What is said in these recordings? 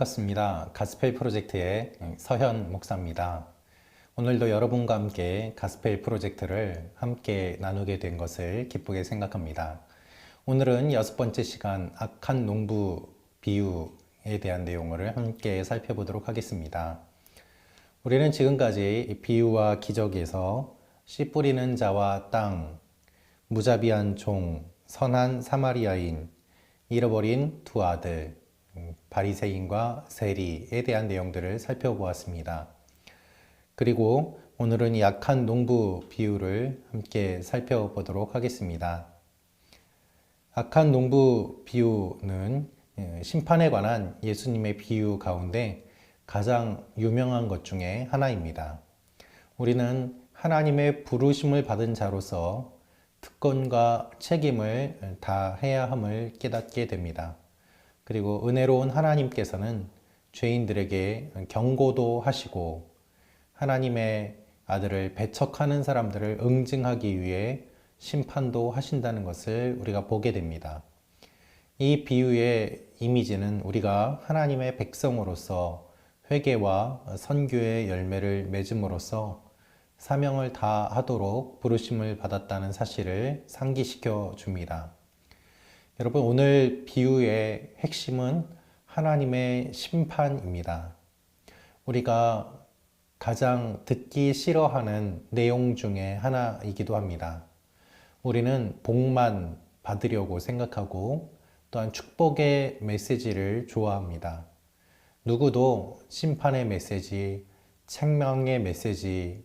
반갑습니다. 가스펠 프로젝트의 서현 목사입니다. 오늘도 여러분과 함께 가스펠 프로젝트를 함께 나누게 된 것을 기쁘게 생각합니다. 오늘은 6번째 시간 악한 농부 비유에 대한 내용을 함께 살펴보도록 하겠습니다. 우리는 지금까지 비유와 기적에서 씨 뿌리는 자와 땅, 무자비한 종, 선한 사마리아인, 잃어버린 두 아들, 바리새인과 세리에 대한 내용들을 살펴보았습니다. 그리고 오늘은 약한 농부 비유를 함께 살펴보도록 하겠습니다. 악한 농부 비유는 심판에 관한 예수님의 비유 가운데 가장 유명한 것 중에 하나입니다. 우리는 하나님의 부르심을 받은 자로서 특권과 책임을 다해야 함을 깨닫게 됩니다. 그리고 은혜로운 하나님께서는 죄인들에게 경고도 하시고 하나님의 아들을 배척하는 사람들을 응징하기 위해 심판도 하신다는 것을 우리가 보게 됩니다. 이 비유의 이미지는 우리가 하나님의 백성으로서 회개와 선교의 열매를 맺음으로써 사명을 다하도록 부르심을 받았다는 사실을 상기시켜 줍니다. 여러분, 오늘 비유의 핵심은 하나님의 심판입니다. 우리가 가장 듣기 싫어하는 내용 중에 하나이기도 합니다. 우리는 복만 받으려고 생각하고 또한 축복의 메시지를 좋아합니다. 누구도 심판의 메시지, 책망의 메시지,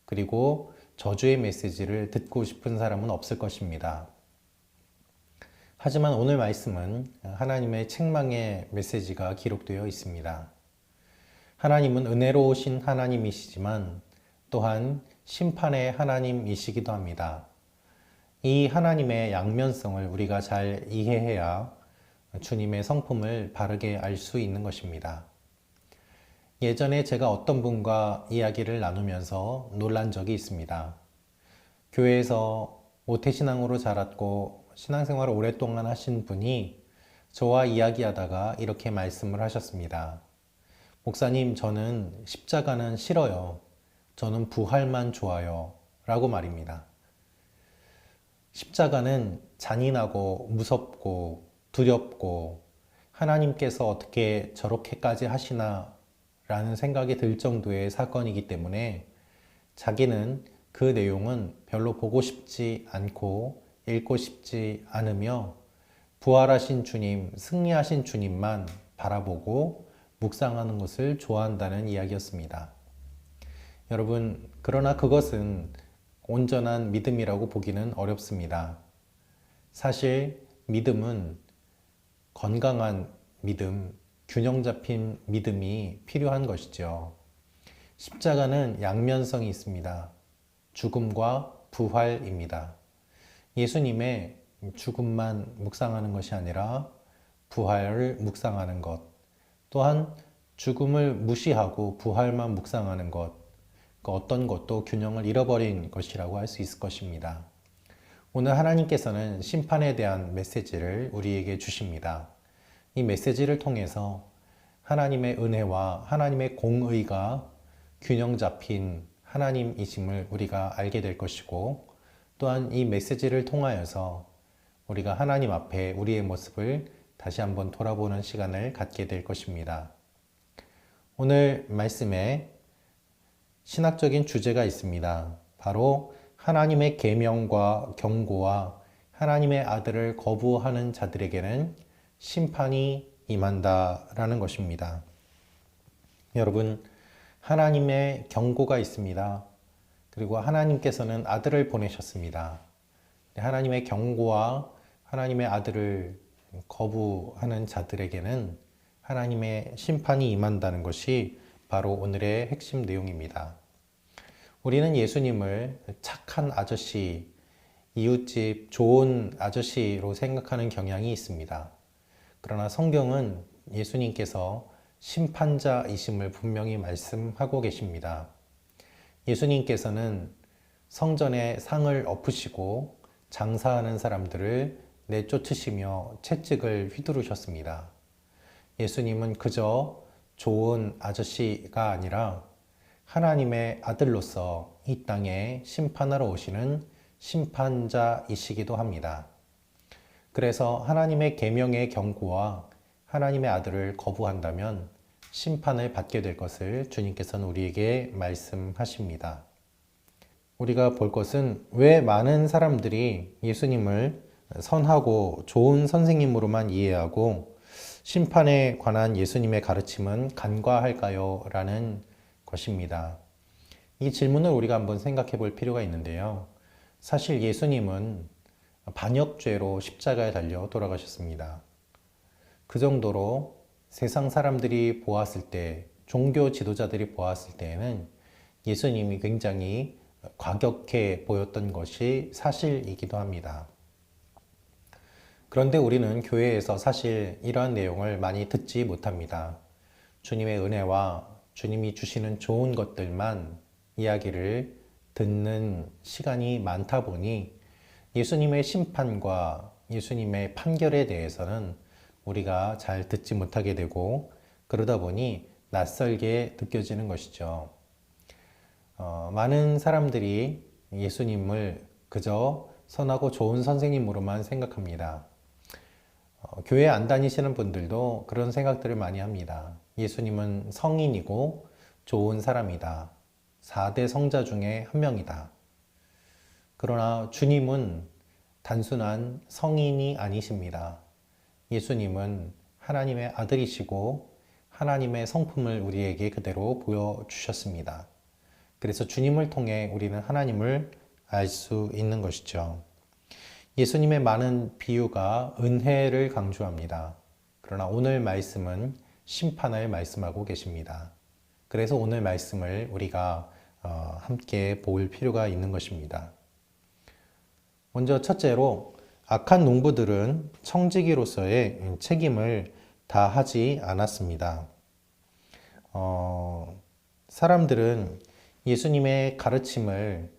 그리고 저주의 메시지를 듣고 싶은 사람은 없을 것입니다. 하지만 오늘 말씀은 하나님의 책망의 메시지가 기록되어 있습니다. 하나님은 은혜로우신 하나님이시지만 또한 심판의 하나님이시기도 합니다. 이 하나님의 양면성을 우리가 잘 이해해야 주님의 성품을 바르게 알 수 있는 것입니다. 예전에 제가 어떤 분과 이야기를 나누면서 놀란 적이 있습니다. 교회에서 모태신앙으로 자랐고 신앙생활을 오랫동안 하신 분이 저와 이야기하다가 이렇게 말씀을 하셨습니다. 목사님, 저는 십자가는 싫어요. 저는 부활만 좋아요. 라고 말입니다. 십자가는 잔인하고 무섭고 두렵고 하나님께서 어떻게 저렇게까지 하시나 라는 생각이 들 정도의 사건이기 때문에 자기는 그 내용은 별로 보고 싶지 않고 읽고 싶지 않으며 부활하신 주님, 승리하신 주님만 바라보고 묵상하는 것을 좋아한다는 이야기였습니다. 여러분, 그러나 그것은 온전한 믿음이라고 보기는 어렵습니다. 사실 믿음은 건강한 믿음, 균형 잡힌 믿음이 필요한 것이죠. 십자가는 양면성이 있습니다. 죽음과 부활입니다. 예수님의 죽음만 묵상하는 것이 아니라 부활을 묵상하는 것, 또한 죽음을 무시하고 부활만 묵상하는 것, 그 어떤 것도 균형을 잃어버린 것이라고 할 수 있을 것입니다. 오늘 하나님께서는 심판에 대한 메시지를 우리에게 주십니다. 이 메시지를 통해서 하나님의 은혜와 하나님의 공의가 균형 잡힌 하나님이심을 우리가 알게 될 것이고, 또한 이 메시지를 통하여서 우리가 하나님 앞에 우리의 모습을 다시 한번 돌아보는 시간을 갖게 될 것입니다. 오늘 말씀에 신학적인 주제가 있습니다. 바로 하나님의 계명과 경고와 하나님의 아들을 거부하는 자들에게는 심판이 임한다라는 것입니다. 여러분, 하나님의 경고가 있습니다. 그리고 하나님께서는 아들을 보내셨습니다. 하나님의 경고와 하나님의 아들을 거부하는 자들에게는 하나님의 심판이 임한다는 것이 바로 오늘의 핵심 내용입니다. 우리는 예수님을 착한 아저씨, 이웃집 좋은 아저씨로 생각하는 경향이 있습니다. 그러나 성경은 예수님께서 심판자이심을 분명히 말씀하고 계십니다. 예수님께서는 성전에 상을 엎으시고 장사하는 사람들을 내쫓으시며 채찍을 휘두르셨습니다. 예수님은 그저 좋은 아저씨가 아니라 하나님의 아들로서 이 땅에 심판하러 오시는 심판자이시기도 합니다. 그래서 하나님의 계명의 경고와 하나님의 아들을 거부한다면 심판을 받게 될 것을 주님께서는 우리에게 말씀하십니다. 우리가 볼 것은 왜 많은 사람들이 예수님을 선하고 좋은 선생님으로만 이해하고 심판에 관한 예수님의 가르침은 간과할까요? 라는 것입니다. 이 질문을 우리가 한번 생각해 볼 필요가 있는데요. 사실 예수님은 반역죄로 십자가에 달려 돌아가셨습니다. 그 정도로 세상 사람들이 보았을 때, 종교 지도자들이 보았을 때에는 예수님이 굉장히 과격해 보였던 것이 사실이기도 합니다. 그런데 우리는 교회에서 사실 이러한 내용을 많이 듣지 못합니다. 주님의 은혜와 주님이 주시는 좋은 것들만 이야기를 듣는 시간이 많다 보니 예수님의 심판과 예수님의 판결에 대해서는 우리가 잘 듣지 못하게 되고 그러다 보니 낯설게 느껴지는 것이죠. 많은 사람들이 예수님을 그저 선하고 좋은 선생님으로만 생각합니다. 교회 안 다니시는 분들도 그런 생각들을 많이 합니다. 예수님은 성인이고 좋은 사람이다. 4대 성자 중에 한 명이다. 그러나 주님은 단순한 성인이 아니십니다. 예수님은 하나님의 아들이시고 하나님의 성품을 우리에게 그대로 보여주셨습니다. 그래서 주님을 통해 우리는 하나님을 알 수 있는 것이죠. 예수님의 많은 비유가 은혜를 강조합니다. 그러나 오늘 말씀은 심판을 말씀하고 계십니다. 그래서 오늘 말씀을 우리가 함께 볼 필요가 있는 것입니다. 먼저 첫째로 악한 농부들은 청지기로서의 책임을 다하지 않았습니다. 사람들은 예수님의 가르침을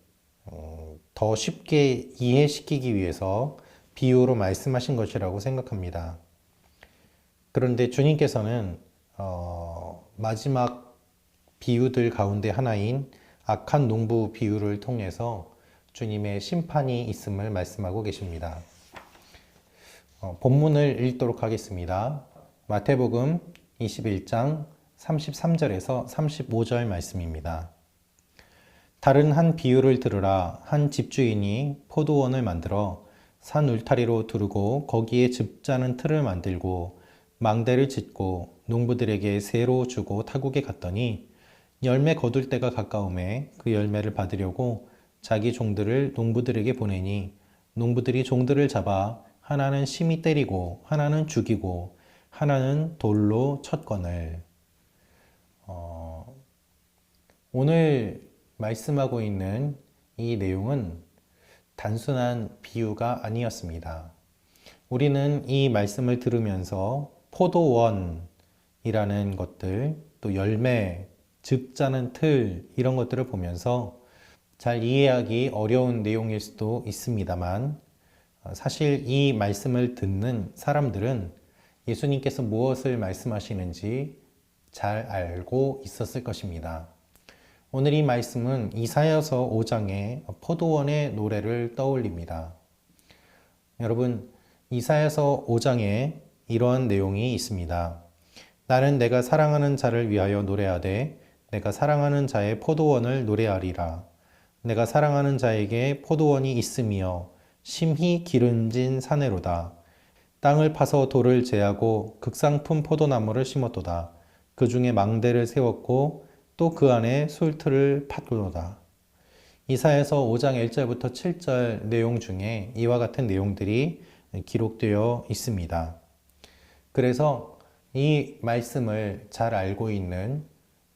더 쉽게 이해시키기 위해서 비유로 말씀하신 것이라고 생각합니다. 그런데 주님께서는 마지막 비유들 가운데 하나인 악한 농부 비유를 통해서 주님의 심판이 있음을 말씀하고 계십니다. 본문을 읽도록 하겠습니다. 마태복음 21장 33절에서 35절 말씀입니다. 다른 한 비유를 들으라. 한 집주인이 포도원을 만들어 산 울타리로 두르고 거기에 즙 짜는 틀을 만들고 망대를 짓고 농부들에게 새로 주고 타국에 갔더니 열매 거둘 때가 가까움에 그 열매를 받으려고 자기 종들을 농부들에게 보내니 농부들이 종들을 잡아 하나는 심히 때리고 하나는 죽이고 하나는 돌로 쳤거늘. 오늘 말씀하고 있는 이 내용은 단순한 비유가 아니었습니다. 우리는 이 말씀을 들으면서 포도원이라는 것들, 또 열매, 즙 짜는 틀 이런 것들을 보면서 잘 이해하기 어려운 내용일 수도 있습니다만 사실 이 말씀을 듣는 사람들은 예수님께서 무엇을 말씀하시는지 잘 알고 있었을 것입니다. 오늘 이 말씀은 이사야서 5장의 포도원의 노래를 떠올립니다. 여러분, 이사야서 5장에 이러한 내용이 있습니다. 나는 내가 사랑하는 자를 위하여 노래하되 내가 사랑하는 자의 포도원을 노래하리라. 내가 사랑하는 자에게 포도원이 있으며 심히 기름진 사내로다. 땅을 파서 돌을 제하고 극상품 포도나무를 심었도다. 그 중에 망대를 세웠고 또 그 안에 술틀을 팠도다. 이사야서 5장 1절부터 7절 내용 중에 이와 같은 내용들이 기록되어 있습니다. 그래서 이 말씀을 잘 알고 있는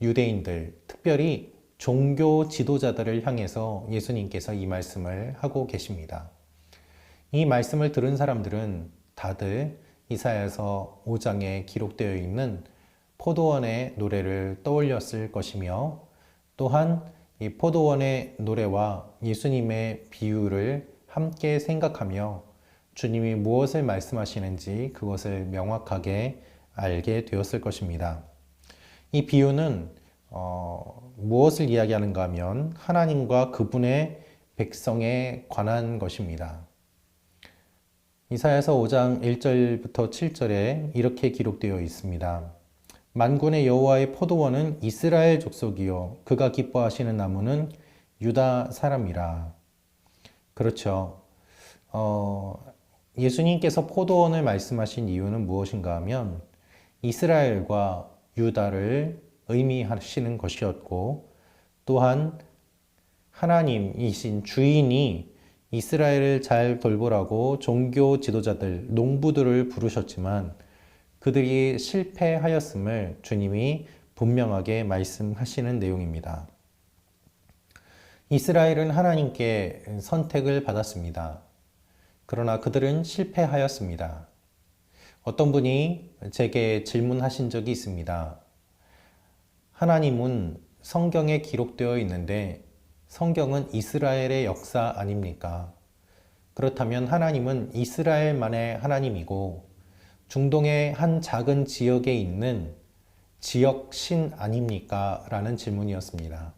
유대인들, 특별히 종교 지도자들을 향해서 예수님께서 이 말씀을 하고 계십니다. 이 말씀을 들은 사람들은 다들 이사야서 5장에 기록되어 있는 포도원의 노래를 떠올렸을 것이며 또한 이 포도원의 노래와 예수님의 비유를 함께 생각하며 주님이 무엇을 말씀하시는지 그것을 명확하게 알게 되었을 것입니다. 이 비유는 무엇을 이야기하는가 하면 하나님과 그분의 백성에 관한 것입니다. 이사야서 5장 1절부터 7절에 이렇게 기록되어 있습니다. 만군의 여호와의 포도원은 이스라엘 족속이요 그가 기뻐하시는 나무는 유다 사람이라. 그렇죠. 예수님께서 포도원을 말씀하신 이유는 무엇인가 하면 이스라엘과 유다를 의미하시는 것이었고, 또한 하나님이신 주인이 이스라엘을 잘 돌보라고 종교 지도자들, 농부들을 부르셨지만 그들이 실패하였음을 주님이 분명하게 말씀하시는 내용입니다. 이스라엘은 하나님께 선택을 받았습니다. 그러나 그들은 실패하였습니다. 어떤 분이 제게 질문하신 적이 있습니다. 하나님은 성경에 기록되어 있는데 성경은 이스라엘의 역사 아닙니까? 그렇다면 하나님은 이스라엘만의 하나님이고 중동의 한 작은 지역에 있는 지역 신 아닙니까? 라는 질문이었습니다.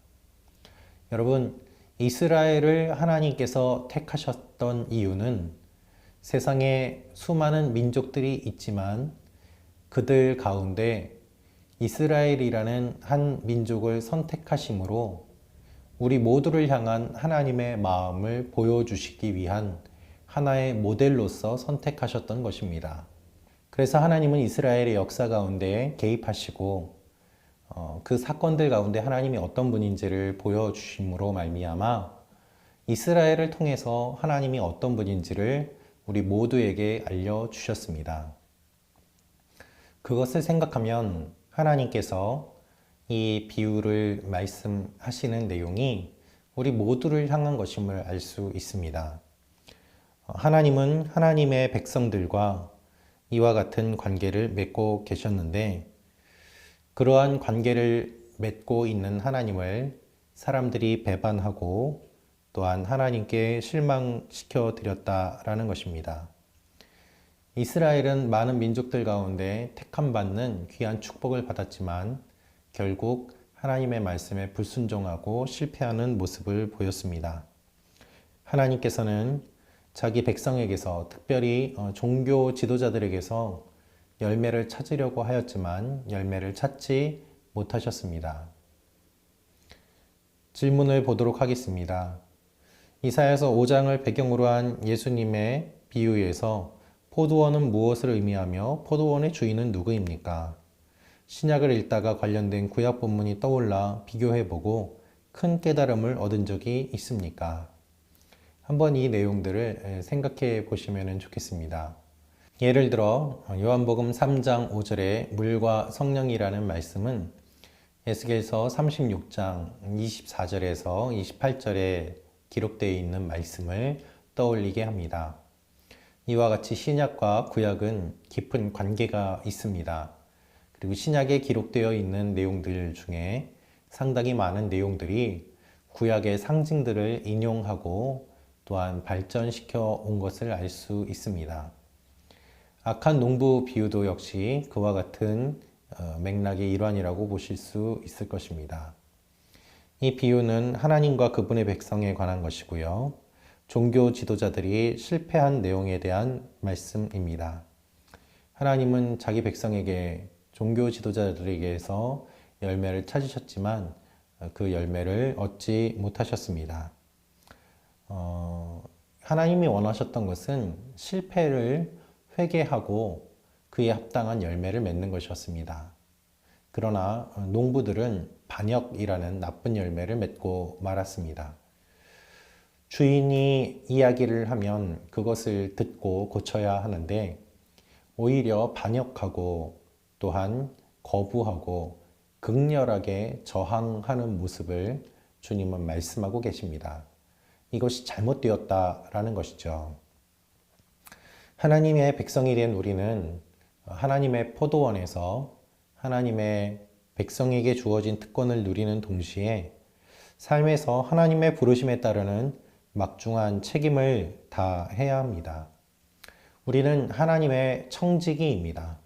여러분, 이스라엘을 하나님께서 택하셨던 이유는 세상에 수많은 민족들이 있지만 그들 가운데 이스라엘이라는 한 민족을 선택하심으로 우리 모두를 향한 하나님의 마음을 보여주시기 위한 하나의 모델로서 선택하셨던 것입니다. 그래서 하나님은 이스라엘의 역사 가운데 개입하시고 그 사건들 가운데 하나님이 어떤 분인지를 보여주심으로 말미암아 이스라엘을 통해서 하나님이 어떤 분인지를 우리 모두에게 알려주셨습니다. 그것을 생각하면 하나님께서 이 비유를 말씀하시는 내용이 우리 모두를 향한 것임을 알 수 있습니다. 하나님은 하나님의 백성들과 이와 같은 관계를 맺고 계셨는데 그러한 관계를 맺고 있는 하나님을 사람들이 배반하고 또한 하나님께 실망시켜 드렸다라는 것입니다. 이스라엘은 많은 민족들 가운데 택함받는 귀한 축복을 받았지만 결국 하나님의 말씀에 불순종하고 실패하는 모습을 보였습니다. 하나님께서는 자기 백성에게서 특별히 종교 지도자들에게서 열매를 찾으려고 하였지만 열매를 찾지 못하셨습니다. 질문을 보도록 하겠습니다. 이사야서 5장을 배경으로 한 예수님의 비유에서 포도원은 무엇을 의미하며 포도원의 주인은 누구입니까? 신약을 읽다가 관련된 구약 본문이 떠올라 비교해보고 큰 깨달음을 얻은 적이 있습니까? 한번 이 내용들을 생각해 보시면 좋겠습니다. 예를 들어 요한복음 3장 5절에 물과 성령이라는 말씀은 에스겔서 36장 24절에서 28절에 기록되어 있는 말씀을 떠올리게 합니다. 이와 같이 신약과 구약은 깊은 관계가 있습니다. 그리고 신약에 기록되어 있는 내용들 중에 상당히 많은 내용들이 구약의 상징들을 인용하고 또한 발전시켜 온 것을 알 수 있습니다. 악한 농부 비유도 역시 그와 같은 맥락의 일환이라고 보실 수 있을 것입니다. 이 비유는 하나님과 그분의 백성에 관한 것이고요. 종교 지도자들이 실패한 내용에 대한 말씀입니다. 하나님은 자기 백성에게 종교 지도자들에게서 열매를 찾으셨지만 그 열매를 얻지 못하셨습니다. 하나님이 원하셨던 것은 실패를 회개하고 그에 합당한 열매를 맺는 것이었습니다. 그러나 농부들은 반역이라는 나쁜 열매를 맺고 말았습니다. 주인이 이야기를 하면 그것을 듣고 고쳐야 하는데 오히려 반역하고 또한 거부하고 극렬하게 저항하는 모습을 주님은 말씀하고 계십니다. 이것이 잘못되었다라는 것이죠. 하나님의 백성이 된 우리는 하나님의 포도원에서 하나님의 백성에게 주어진 특권을 누리는 동시에 삶에서 하나님의 부르심에 따르는 막중한 책임을 다해야 합니다. 우리는 하나님의 청지기입니다.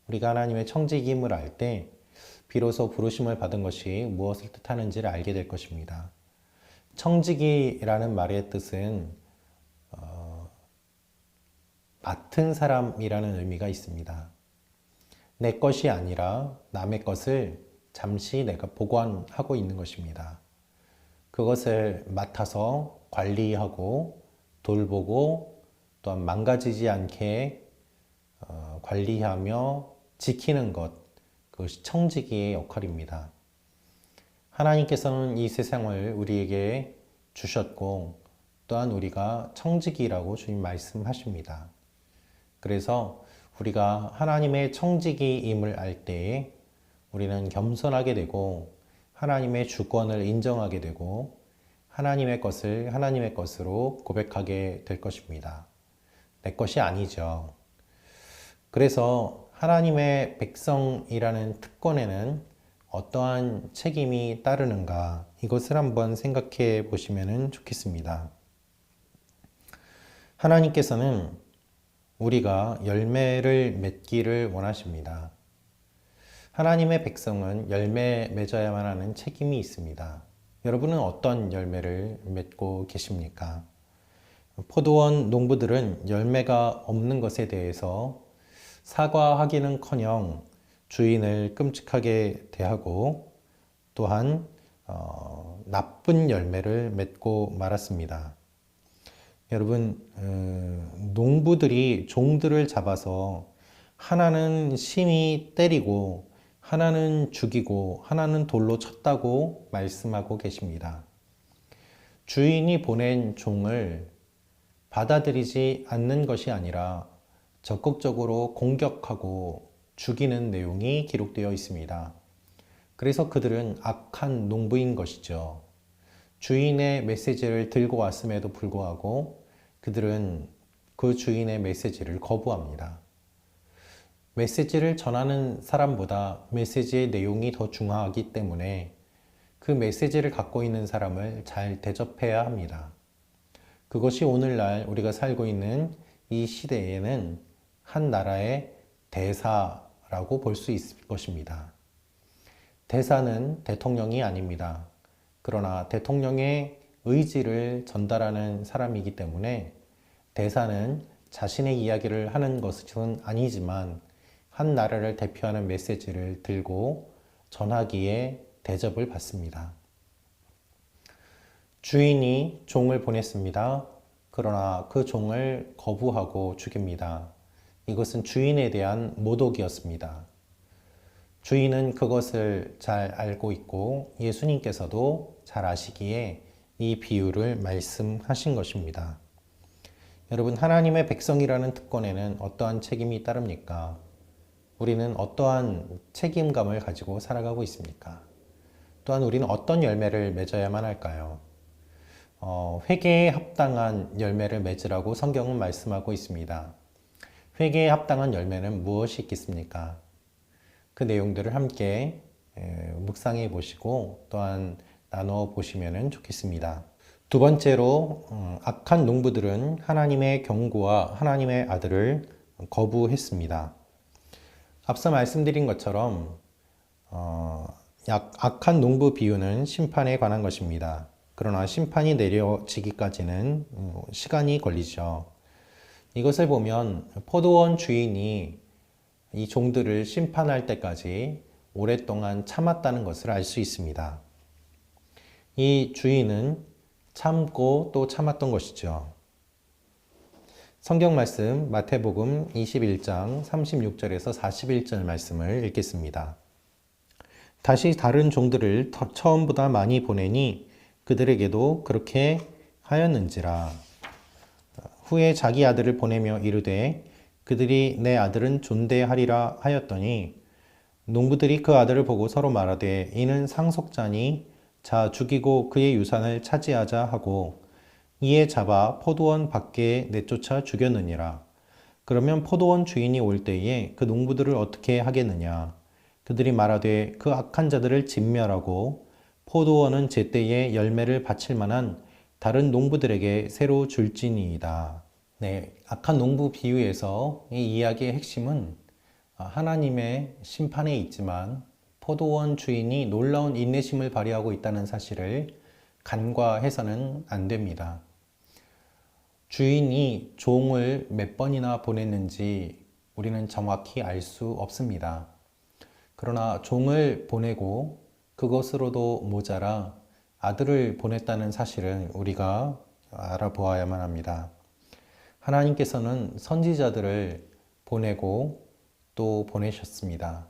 우리가 하나님의 청지기임을 알 때 비로소 부르심을 받은 것이 무엇을 뜻하는지를 알게 될 것입니다. 청지기라는 말의 뜻은 맡은 사람이라는 의미가 있습니다. 내 것이 아니라 남의 것을 잠시 내가 보관하고 있는 것입니다. 그것을 맡아서 관리하고 돌보고 또한 망가지지 않게 관리하며 지키는 것, 그것이 청지기의 역할입니다. 하나님께서는 이 세상을 우리에게 주셨고 또한 우리가 청지기라고 주님 말씀하십니다. 그래서 우리가 하나님의 청지기임을 알 때에 우리는 겸손하게 되고 하나님의 주권을 인정하게 되고 하나님의 것을 하나님의 것으로 고백하게 될 것입니다. 내 것이 아니죠. 그래서 하나님의 백성이라는 특권에는 어떠한 책임이 따르는가, 이것을 한번 생각해 보시면 좋겠습니다. 하나님께서는 우리가 열매를 맺기를 원하십니다. 하나님의 백성은 열매 맺어야만 하는 책임이 있습니다. 여러분은 어떤 열매를 맺고 계십니까? 포도원 농부들은 열매가 없는 것에 대해서 사과하기는커녕 주인을 끔찍하게 대하고 또한 나쁜 열매를 맺고 말았습니다. 여러분, 농부들이 종들을 잡아서 하나는 심히 때리고 하나는 죽이고 하나는 돌로 쳤다고 말씀하고 계십니다. 주인이 보낸 종을 받아들이지 않는 것이 아니라 적극적으로 공격하고 죽이는 내용이 기록되어 있습니다. 그래서 그들은 악한 농부인 것이죠. 주인의 메시지를 들고 왔음에도 불구하고 그들은 그 주인의 메시지를 거부합니다. 메시지를 전하는 사람보다 메시지의 내용이 더 중요하기 때문에 그 메시지를 갖고 있는 사람을 잘 대접해야 합니다. 그것이 오늘날 우리가 살고 있는 이 시대에는 한 나라의 대사라고 볼 수 있을 것입니다. 대사는 대통령이 아닙니다. 그러나 대통령의 의지를 전달하는 사람이기 때문에 대사는 자신의 이야기를 하는 것은 아니지만 한 나라를 대표하는 메시지를 들고 전하기에 대접을 받습니다. 주인이 종을 보냈습니다. 그러나 그 종을 거부하고 죽입니다. 이것은 주인에 대한 모독이었습니다. 주인은 그것을 잘 알고 있고 예수님께서도 잘 아시기에 이 비유를 말씀하신 것입니다. 여러분, 하나님의 백성이라는 특권에는 어떠한 책임이 따릅니까? 우리는 어떠한 책임감을 가지고 살아가고 있습니까? 또한 우리는 어떤 열매를 맺어야만 할까요? 회개에 합당한 열매를 맺으라고 성경은 말씀하고 있습니다. 회개에 합당한 열매는 무엇이 있겠습니까? 그 내용들을 함께 묵상해 보시고 또한 나누어 보시면 좋겠습니다. 두 번째로 악한 농부들은 하나님의 경고와 하나님의 아들을 거부했습니다. 앞서 말씀드린 것처럼 악한 농부 비유는 심판에 관한 것입니다. 그러나 심판이 내려지기까지는 시간이 걸리죠. 이것을 보면 포도원 주인이 이 종들을 심판할 때까지 오랫동안 참았다는 것을 알 수 있습니다. 이 주인은 참고 또 참았던 것이죠. 성경 말씀 마태복음 21장 36절에서 41절 말씀을 읽겠습니다. 다시 다른 종들을 처음보다 많이 보내니 그들에게도 그렇게 하였는지라. 후에 자기 아들을 보내며 이르되 그들이 내 아들은 존대하리라 하였더니 농부들이 그 아들을 보고 서로 말하되 이는 상속자니 자 죽이고 그의 유산을 차지하자 하고 이에 잡아 포도원 밖에 내쫓아 죽였느니라. 그러면 포도원 주인이 올 때에 그 농부들을 어떻게 하겠느냐? 그들이 말하되 그 악한 자들을 진멸하고 포도원은 제때에 열매를 바칠 만한 다른 농부들에게 새로 줄지니이다. 네, 악한 농부 비유에서 이 이야기의 핵심은 하나님의 심판에 있지만 포도원 주인이 놀라운 인내심을 발휘하고 있다는 사실을 간과해서는 안 됩니다. 주인이 종을 몇 번이나 보냈는지 우리는 정확히 알 수 없습니다. 그러나 종을 보내고 그것으로도 모자라 아들을 보냈다는 사실은 우리가 알아보아야만 합니다. 하나님께서는 선지자들을 보내고 또 보내셨습니다.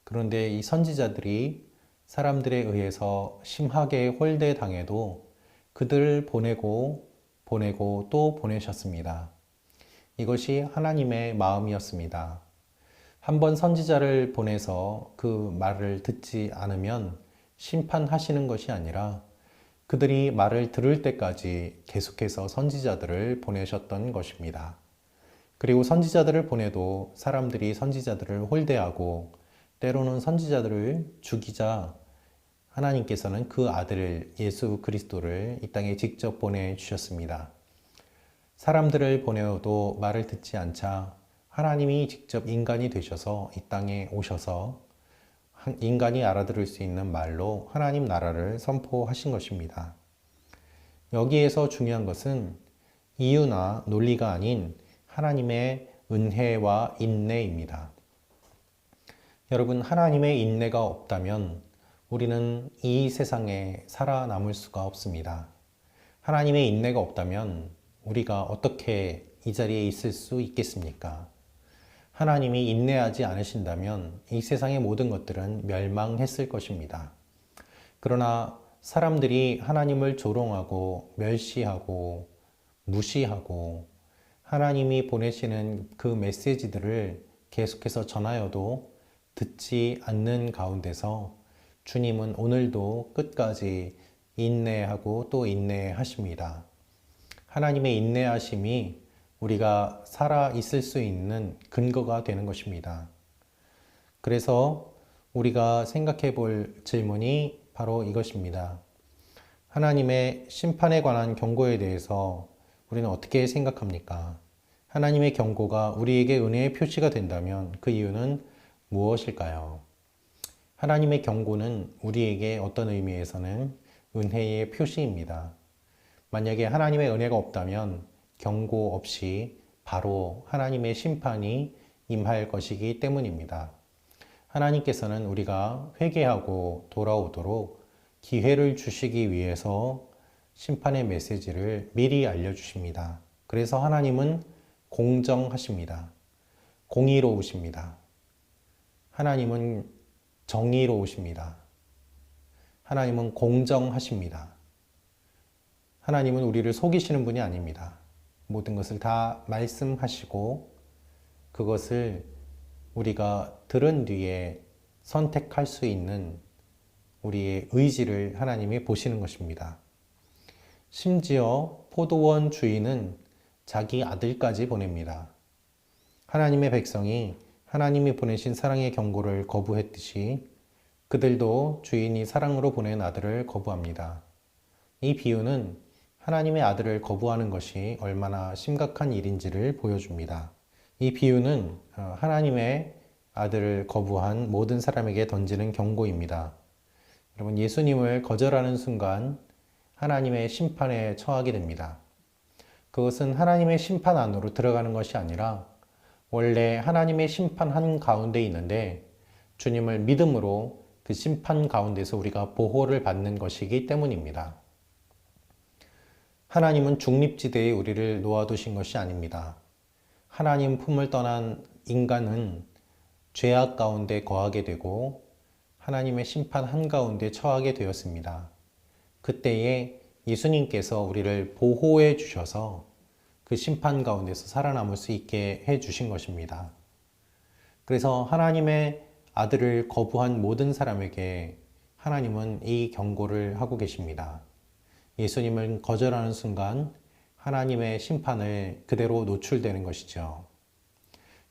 그런데 이 선지자들이 사람들에 의해서 심하게 홀대당해도 그들을 보내고 또 보내셨습니다. 이것이 하나님의 마음이었습니다. 한번 선지자를 보내서 그 말을 듣지 않으면 심판하시는 것이 아니라 그들이 말을 들을 때까지 계속해서 선지자들을 보내셨던 것입니다. 그리고 선지자들을 보내도 사람들이 선지자들을 홀대하고 때로는 선지자들을 죽이자 하나님께서는 그 아들 예수 그리스도를 이 땅에 직접 보내주셨습니다. 사람들을 보내어도 말을 듣지 않자 하나님이 직접 인간이 되셔서 이 땅에 오셔서 인간이 알아들을 수 있는 말로 하나님 나라를 선포하신 것입니다. 여기에서 중요한 것은 이유나 논리가 아닌 하나님의 은혜와 인내입니다. 여러분, 하나님의 인내가 없다면 우리는 이 세상에 살아남을 수가 없습니다. 하나님의 인내가 없다면 우리가 어떻게 이 자리에 있을 수 있겠습니까? 하나님이 인내하지 않으신다면 이 세상의 모든 것들은 멸망했을 것입니다. 그러나 사람들이 하나님을 조롱하고 멸시하고 무시하고 하나님이 보내시는 그 메시지들을 계속해서 전하여도 듣지 않는 가운데서 주님은 오늘도 끝까지 인내하고 또 인내하십니다. 하나님의 인내하심이 우리가 살아 있을 수 있는 근거가 되는 것입니다. 그래서 우리가 생각해 볼 질문이 바로 이것입니다. 하나님의 심판에 관한 경고에 대해서 우리는 어떻게 생각합니까? 하나님의 경고가 우리에게 은혜의 표시가 된다면 그 이유는 무엇일까요? 하나님의 경고는 우리에게 어떤 의미에서는 은혜의 표시입니다. 만약에 하나님의 은혜가 없다면 경고 없이 바로 하나님의 심판이 임할 것이기 때문입니다. 하나님께서는 우리가 회개하고 돌아오도록 기회를 주시기 위해서 심판의 메시지를 미리 알려주십니다. 그래서 하나님은 공정하십니다. 공의로우십니다. 하나님은 정의로우십니다. 하나님은 공정하십니다. 하나님은 우리를 속이시는 분이 아닙니다. 모든 것을 다 말씀하시고 그것을 우리가 들은 뒤에 선택할 수 있는 우리의 의지를 하나님이 보시는 것입니다. 심지어 포도원 주인은 자기 아들까지 보냅니다. 하나님의 백성이 하나님이 보내신 사랑의 경고를 거부했듯이 그들도 주인이 사랑으로 보낸 아들을 거부합니다. 이 비유는 하나님의 아들을 거부하는 것이 얼마나 심각한 일인지를 보여줍니다. 이 비유는 하나님의 아들을 거부한 모든 사람에게 던지는 경고입니다. 여러분, 예수님을 거절하는 순간 하나님의 심판에 처하게 됩니다. 그것은 하나님의 심판 안으로 들어가는 것이 아니라 원래 하나님의 심판 한 가운데 있는데 주님을 믿음으로 그 심판 가운데서 우리가 보호를 받는 것이기 때문입니다. 하나님은 중립지대에 우리를 놓아두신 것이 아닙니다. 하나님 품을 떠난 인간은 죄악 가운데 거하게 되고 하나님의 심판 한가운데 처하게 되었습니다. 그때에 예수님께서 우리를 보호해 주셔서 그 심판 가운데서 살아남을 수 있게 해 주신 것입니다. 그래서 하나님의 아들을 거부한 모든 사람에게 하나님은 이 경고를 하고 계십니다. 예수님을 거절하는 순간 하나님의 심판을 그대로 노출되는 것이죠.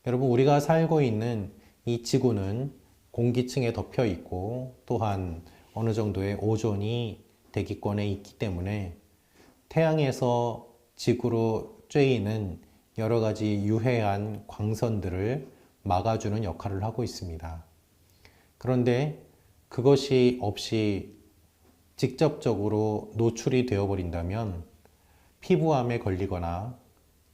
여러분, 우리가 살고 있는 이 지구는 공기층에 덮여 있고 또한 어느 정도의 오존이 대기권에 있기 때문에 태양에서 지구로 쬐이는 여러 가지 유해한 광선들을 막아주는 역할을 하고 있습니다. 그런데 그것이 없이 직접적으로 노출이 되어버린다면 피부암에 걸리거나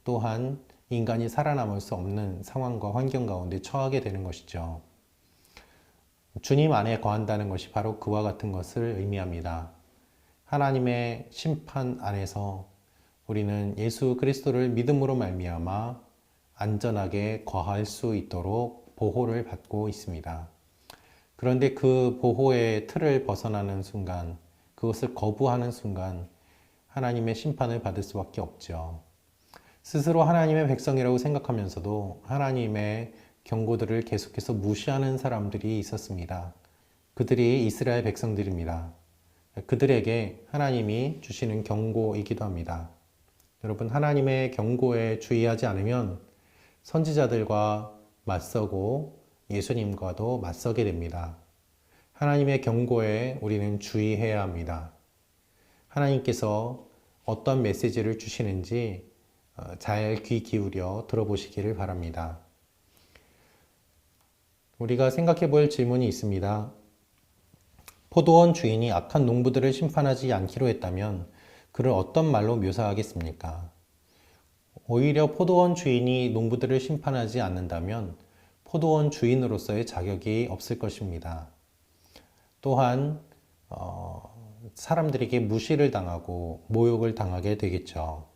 또한 인간이 살아남을 수 없는 상황과 환경 가운데 처하게 되는 것이죠. 주님 안에 거한다는 것이 바로 그와 같은 것을 의미합니다. 하나님의 심판 안에서 우리는 예수 그리스도를 믿음으로 말미암아 안전하게 거할 수 있도록 보호를 받고 있습니다. 그런데 그 보호의 틀을 벗어나는 순간, 그것을 거부하는 순간 하나님의 심판을 받을 수밖에 없죠. 스스로 하나님의 백성이라고 생각하면서도 하나님의 경고들을 계속해서 무시하는 사람들이 있었습니다. 그들이 이스라엘 백성들입니다. 그들에게 하나님이 주시는 경고이기도 합니다. 여러분, 하나님의 경고에 주의하지 않으면 선지자들과 맞서고 예수님과도 맞서게 됩니다. 하나님의 경고에 우리는 주의해야 합니다. 하나님께서 어떤 메시지를 주시는지 잘 귀 기울여 들어보시기를 바랍니다. 우리가 생각해 볼 질문이 있습니다. 포도원 주인이 악한 농부들을 심판하지 않기로 했다면 그를 어떤 말로 묘사하겠습니까? 오히려 포도원 주인이 농부들을 심판하지 않는다면 포도원 주인으로서의 자격이 없을 것입니다. 또한 사람들에게 무시를 당하고 모욕을 당하게 되겠죠.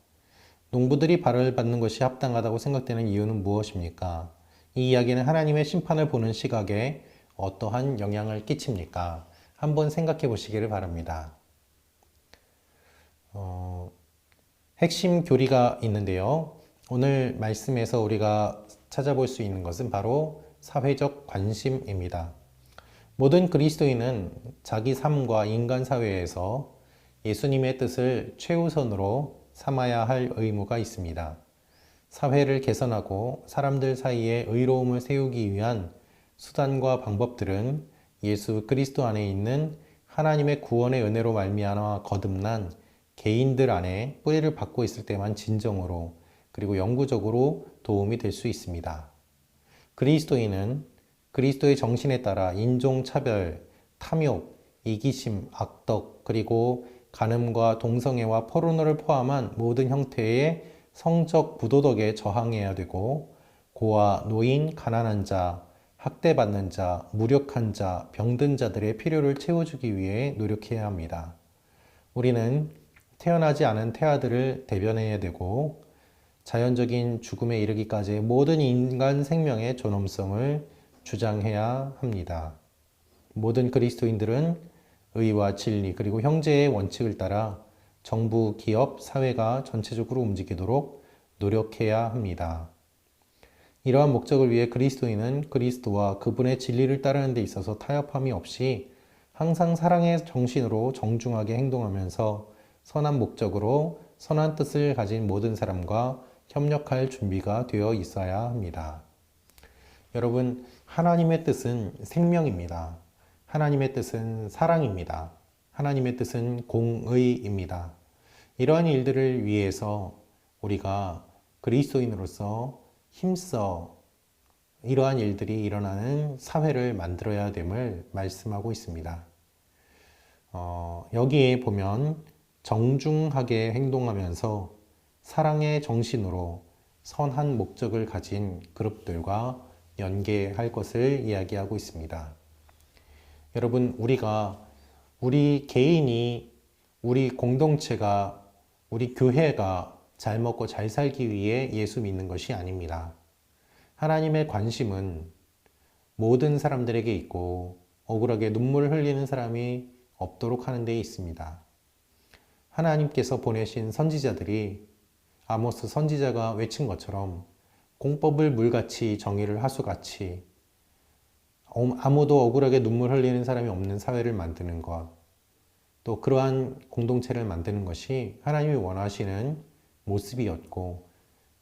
농부들이 벌을 받는 것이 합당하다고 생각되는 이유는 무엇입니까? 이 이야기는 하나님의 심판을 보는 시각에 어떠한 영향을 끼칩니까? 한번 생각해 보시기를 바랍니다. 핵심 교리가 있는데요. 오늘 말씀에서 우리가 찾아볼 수 있는 것은 바로 사회적 관심입니다. 모든 그리스도인은 자기 삶과 인간 사회에서 예수님의 뜻을 최우선으로 삼아야 할 의무가 있습니다. 사회를 개선하고 사람들 사이에 의로움을 세우기 위한 수단과 방법들은 예수 그리스도 안에 있는 하나님의 구원의 은혜로 말미암아 거듭난 개인들 안에 뿌리를 받고 있을 때만 진정으로 그리고 영구적으로 도움이 될 수 있습니다. 그리스도인은 그리스도의 정신에 따라 인종차별, 탐욕, 이기심, 악덕, 그리고 간음과 동성애와 포르노를 포함한 모든 형태의 성적 부도덕에 저항해야 되고 고아, 노인, 가난한 자, 학대받는 자, 무력한 자, 병든 자들의 필요를 채워주기 위해 노력해야 합니다. 우리는 태어나지 않은 태아들을 대변해야 되고 자연적인 죽음에 이르기까지의 모든 인간 생명의 존엄성을 주장해야 합니다. 모든 그리스도인들은 의와 진리 그리고 형제의 원칙을 따라 정부, 기업, 사회가 전체적으로 움직이도록 노력해야 합니다. 이러한 목적을 위해 그리스도인은 그리스도와 그분의 진리를 따르는 데 있어서 타협함이 없이 항상 사랑의 정신으로 정중하게 행동하면서 선한 목적으로 선한 뜻을 가진 모든 사람과 협력할 준비가 되어 있어야 합니다. 여러분, 하나님의 뜻은 생명입니다. 하나님의 뜻은 사랑입니다. 하나님의 뜻은 공의입니다. 이러한 일들을 위해서 우리가 그리스도인으로서 힘써 이러한 일들이 일어나는 사회를 만들어야 됨을 말씀하고 있습니다. 여기에 보면 정중하게 행동하면서 사랑의 정신으로 선한 목적을 가진 그룹들과 연계할 것을 이야기하고 있습니다. 여러분, 우리 개인이, 우리 공동체가, 우리 교회가 잘 먹고 잘 살기 위해 예수 믿는 것이 아닙니다. 하나님의 관심은 모든 사람들에게 있고 억울하게 눈물을 흘리는 사람이 없도록 하는 데 있습니다. 하나님께서 보내신 선지자들이 아모스 선지자가 외친 것처럼 공법을 물같이 정의를 하수같이 아무도 억울하게 눈물 흘리는 사람이 없는 사회를 만드는 것, 또 그러한 공동체를 만드는 것이 하나님이 원하시는 모습이었고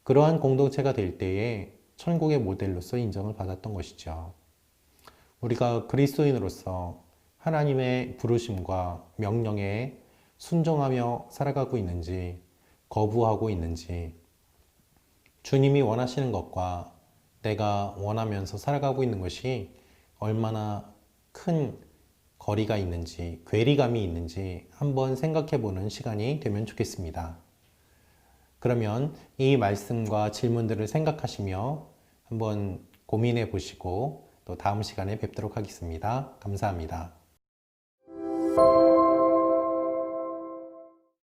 그러한 공동체가 될 때에 천국의 모델로서 인정을 받았던 것이죠. 우리가 그리스도인으로서 하나님의 부르심과 명령에 순종하며 살아가고 있는지 거부하고 있는지 주님이 원하시는 것과 내가 원하면서 살아가고 있는 것이 얼마나 큰 거리가 있는지, 괴리감이 있는지 한번 생각해 보는 시간이 되면 좋겠습니다. 그러면 이 말씀과 질문들을 생각하시며 한번 고민해 보시고 또 다음 시간에 뵙도록 하겠습니다. 감사합니다.